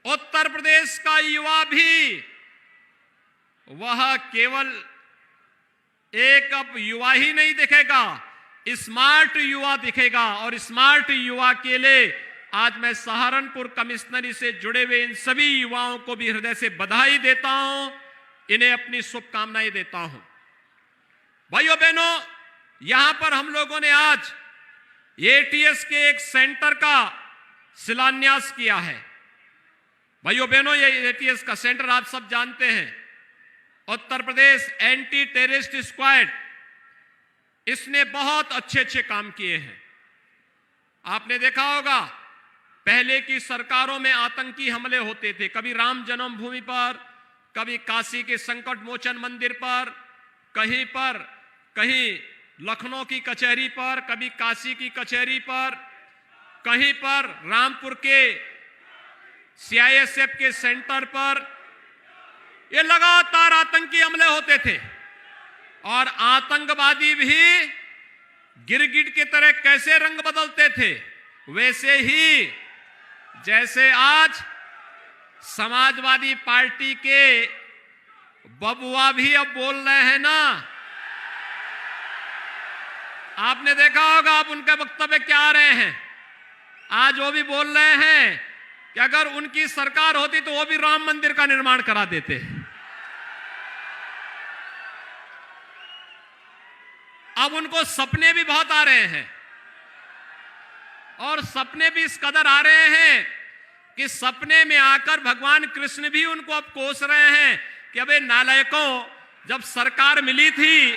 उत्तर प्रदेश का युवा भी वह केवल एक अब युवा ही नहीं दिखेगा, स्मार्ट युवा दिखेगा। और स्मार्ट युवा के लिए आज मैं सहारनपुर कमिश्नरी से जुड़े हुए इन सभी युवाओं को भी हृदय से बधाई देता हूं, इन्हें अपनी शुभकामनाएं देता हूं। भाइयों बहनों, यहां पर हम लोगों ने आज एटीएस के एक सेंटर का शिलान्यास किया है। भाइयों बहनों, ये एटीएस का सेंटर आप सब जानते हैं, Uttar Pradesh anti terrorist squad, इसने बहुत अच्छे काम किए हैं। आपने देखा होगा पहले की सरकारों में आतंकी हमले होते थे, कभी राम जन्मभूमि पर, कभी काशी के संकट मोचन मंदिर पर, कहीं लखनऊ की कचहरी पर, कभी काशी की कचहरी पर, कहीं पर रामपुर के सीआईएसएफ के सेंटर पर। ये लगातार आतंकी हमले होते थे और आतंकवादी भी गिरगिट की तरह कैसे रंग बदलते थे, वैसे ही जैसे आज समाजवादी पार्टी के बबुआ भी अब बोल रहे हैं ना। आपने देखा होगा, अब उनके वक्तव्य क्या आ रहे हैं। आज वो भी बोल रहे हैं कि अगर उनकी सरकार होती तो वो भी राम मंदिर का निर्माण करा देते। अब उनको सपने भी बहुत आ रहे हैं और सपने भी इस कदर आ रहे हैं कि सपने में आकर भगवान कृष्ण भी उनको अब कोस रहे हैं कि अबे नालायकों, जब सरकार मिली थी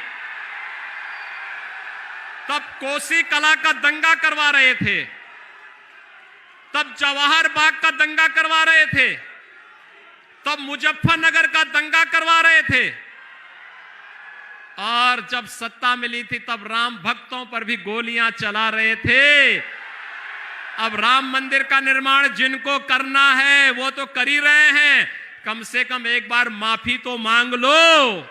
तब कोसी कला का दंगा करवा रहे थे, तब जवाहर बाग का दंगा करवा रहे थे, तब मुजफ्फरनगर का दंगा करवा रहे थे, और जब सत्ता मिली थी तब राम भक्तों पर भी गोलियां चला रहे थे। अब राम मंदिर का निर्माण जिनको करना है वो तो कर ही रहे हैं, कम से कम एक बार माफी तो मांग लो।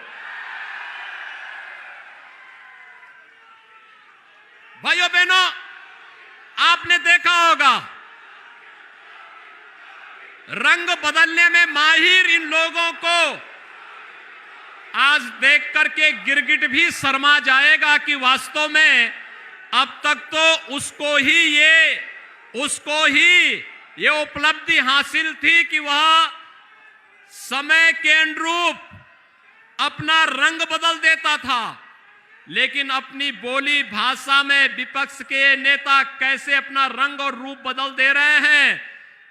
भाइयों बहनों, आपने देखा होगा रंग बदलने में माहिर इन लोगों को आज देख करके गिरगिट भी शर्मा जाएगा कि वास्तव में अब तक तो उसको ही ये उपलब्धि हासिल थी कि वह समय के अनुरूप अपना रंग बदल देता था, लेकिन अपनी बोली भाषा में विपक्ष के नेता कैसे अपना रंग और रूप बदल दे रहे हैं।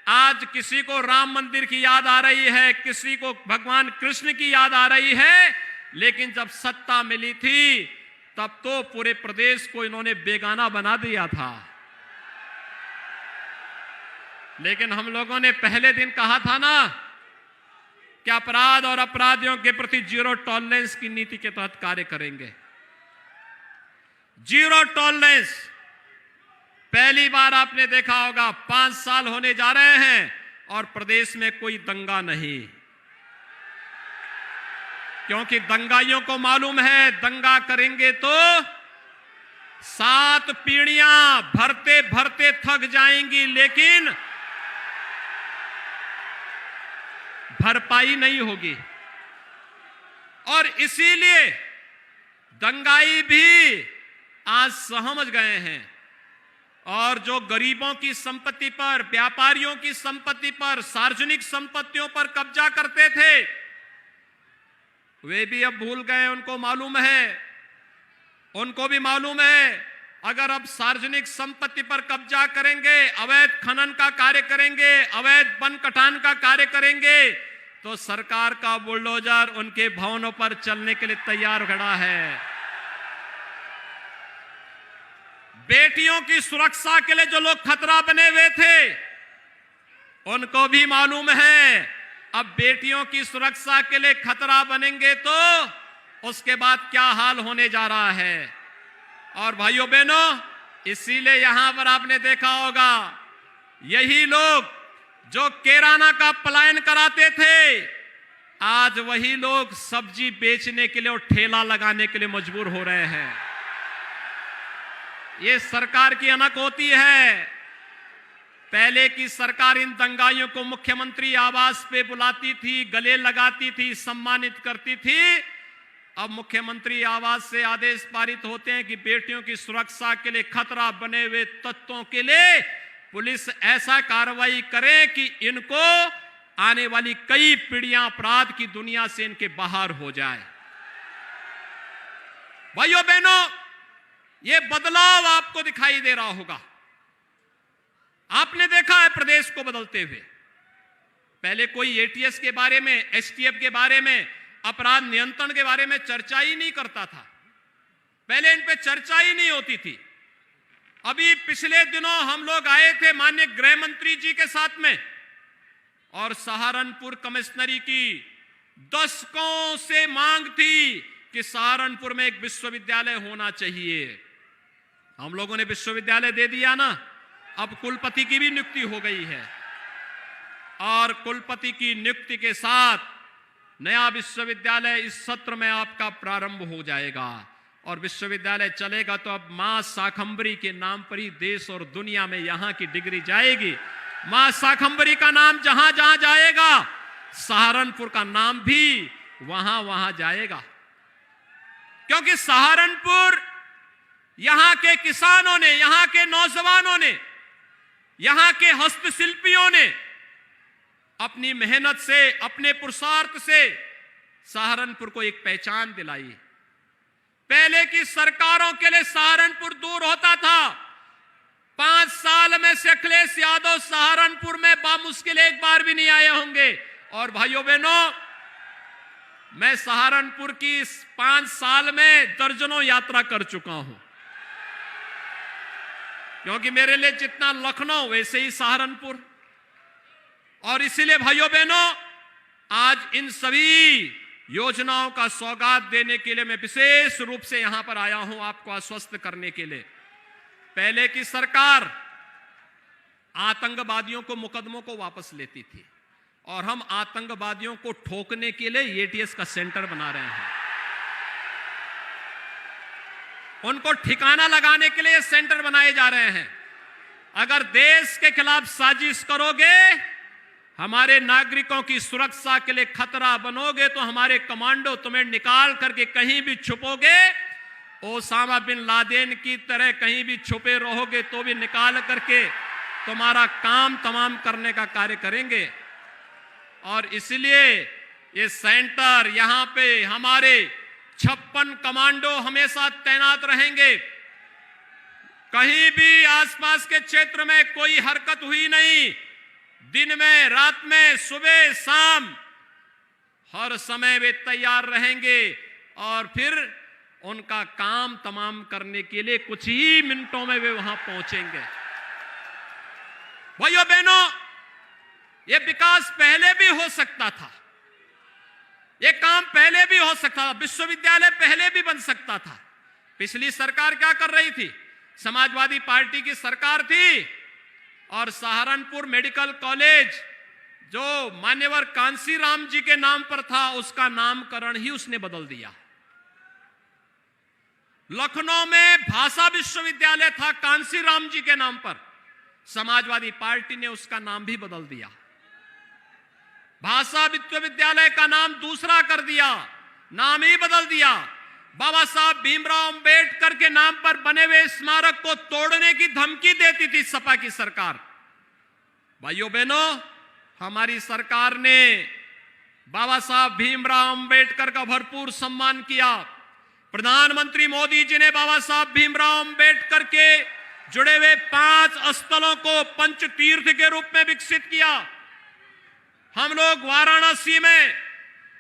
आज किसी को राम मंदिर की याद आ रही है, किसी को भगवान कृष्ण की याद आ रही है, लेकिन जब सत्ता मिली थी तब तो पूरे प्रदेश को इन्होंने बेगाना बना दिया था। लेकिन हम लोगों ने पहले दिन कहा था ना कि अपराध और अपराधियों के प्रति जीरो टॉलरेंस की नीति के तहत कार्य करेंगे। जीरो टॉलरेंस, पहली बार आपने देखा होगा 5 साल होने जा रहे हैं और प्रदेश में कोई दंगा नहीं, क्योंकि दंगाइयों को मालूम है दंगा करेंगे तो 7 पीढ़ियां भरते भरते थक जाएंगी, लेकिन भरपाई नहीं होगी। और इसीलिए दंगाई भी आज समझ गए हैं, और जो गरीबों की संपत्ति पर, व्यापारियों की संपत्ति पर, सार्वजनिक संपत्तियों पर कब्जा करते थे, वे भी अब भूल गए। उनको मालूम है, उनको भी मालूम है अगर अब सार्वजनिक संपत्ति पर कब्जा करेंगे, अवैध खनन का कार्य करेंगे, अवैध वन कटान का कार्य करेंगे, तो सरकार का बुलडोजर उनके भवनों पर चलने के लिए तैयार खड़ा है। बेटियों की सुरक्षा के लिए जो लोग खतरा बने हुए थे, उनको भी मालूम है अब बेटियों की सुरक्षा के लिए खतरा बनेंगे तो उसके बाद क्या हाल होने जा रहा है। और भाइयों बहनों, इसीलिए यहां पर आपने देखा होगा यही लोग जो किराना का पलायन कराते थे, आज वही लोग सब्जी बेचने के लिए और ठेला लगाने के लिए मजबूर हो रहे हैं। ये सरकार की अनक होती है। पहले की सरकार इन दंगाइयों को मुख्यमंत्री आवास पे बुलाती थी, गले लगाती थी, सम्मानित करती थी। अब मुख्यमंत्री आवास से आदेश पारित होते हैं कि बेटियों की सुरक्षा के लिए खतरा बने हुए तत्वों के लिए पुलिस ऐसा कार्रवाई करे कि इनको आने वाली कई पीढ़ियां अपराध की दुनिया से इनके बाहर हो जाए। भाइयों बहनों, यह बदलाव आपको दिखाई दे रहा होगा। आपने देखा है प्रदेश को बदलते हुए। पहले कोई एटीएस के बारे में, एसटीएफ के बारे में, अपराध नियंत्रण के बारे में चर्चा ही नहीं करता था। पहले इन पे चर्चा ही नहीं होती थी। अभी पिछले दिनों हम लोग आए थे माननीय गृह मंत्री जी के साथ में, और सहारनपुर कमिश्नरी की दशकों से मांग थी कि सहारनपुर में एक विश्वविद्यालय होना चाहिए। हम लोगों ने विश्वविद्यालय दे दिया ना। अब कुलपति की भी नियुक्ति हो गई है, और कुलपति की नियुक्ति के साथ नया विश्वविद्यालय इस सत्र में आपका प्रारंभ हो जाएगा। और विश्वविद्यालय चलेगा तो अब मां शाकंभरी के नाम पर ही देश और दुनिया में यहां की डिग्री जाएगी। मां शाकंभरी का नाम जहां जहां जाएगा, सहारनपुर का नाम भी वहां वहां जाएगा। क्योंकि सहारनपुर यहां के किसानों ने, यहां के नौजवानों ने, यहां के हस्तशिल्पियों ने अपनी मेहनत से, अपने पुरुषार्थ से सहारनपुर को एक पहचान दिलाई। पहले की सरकारों के लिए सहारनपुर दूर होता था। 5 साल में से अखिलेश यादव सहारनपुर में बामुश्किल एक बार भी नहीं आए होंगे। और भाइयों बहनों, मैं सहारनपुर की इस 5 साल में दर्जनों यात्रा कर चुका हूं, क्योंकि मेरे लिए जितना लखनऊ वैसे ही सहारनपुर। और इसीलिए भाइयों बहनों, आज इन सभी योजनाओं का सौगात देने के लिए मैं विशेष रूप से यहां पर आया हूं, आपको आश्वस्त करने के लिए। पहले की सरकार आतंकवादियों को, मुकदमों को वापस लेती थी, और हम आतंकवादियों को ठोकने के लिए एटीएस का सेंटर बना रहे हैं। उनको ठिकाना लगाने के लिए सेंटर बनाए जा रहे हैं। अगर देश के खिलाफ साजिश करोगे, हमारे नागरिकों की सुरक्षा के लिए खतरा बनोगे, तो हमारे कमांडो तुम्हें निकाल करके कहीं भी छुपोगे, ओसामा बिन लादेन की तरह कहीं भी छुपे रहोगे तो भी निकाल करके तुम्हारा काम तमाम करने का कार्य करेंगे। और इसलिए ये सेंटर, यहां पे हमारे 56 कमांडो हमेशा तैनात रहेंगे। कहीं भी आसपास के क्षेत्र में कोई हरकत हुई नहीं, दिन में, रात में, सुबह शाम, हर समय वे तैयार रहेंगे। और फिर उनका काम तमाम करने के लिए कुछ ही मिनटों में वे वहां पहुंचेंगे। भाइयों बहनों, यह विकास पहले भी हो सकता था, यह काम पहले भी हो सकता था, विश्वविद्यालय पहले भी बन सकता था। पिछली सरकार क्या कर रही थी? समाजवादी पार्टी की सरकार थी, और सहारनपुर मेडिकल कॉलेज जो मान्यवर कांसीराम जी के नाम पर था, उसका नामकरण ही उसने बदल दिया। लखनऊ में भाषा विश्वविद्यालय था कांसीराम जी के नाम पर, समाजवादी पार्टी ने उसका नाम भी बदल दिया। भाषा विश्वविद्यालय का नाम दूसरा कर दिया, नाम ही बदल दिया। बाबा साहब भीमराव अंबेडकर के नाम पर बने हुए स्मारक को तोड़ने की धमकी देती थी सपा की सरकार। भाइयों बहनों, हमारी सरकार ने बाबा साहब भीमराव अंबेडकर का भरपूर सम्मान किया। प्रधानमंत्री मोदी जी ने बाबा साहब भीमराव अंबेडकर के जुड़े हुए 5 स्थलों को पंचतीर्थ के रूप में विकसित किया। हम लोग वाराणसी में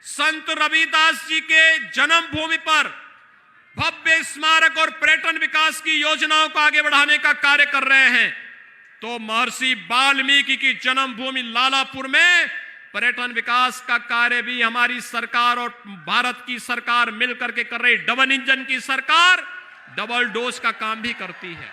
संत रविदास जी के जन्मभूमि पर भव्य स्मारक और पर्यटन विकास की योजनाओं को आगे बढ़ाने का कार्य कर रहे हैं। तो महर्षि वाल्मीकि की जन्मभूमि लालापुर में पर्यटन विकास का कार्य भी हमारी सरकार और भारत की सरकार मिलकर के कर रही। डबल इंजन की सरकार डबल डोज का काम भी करती है।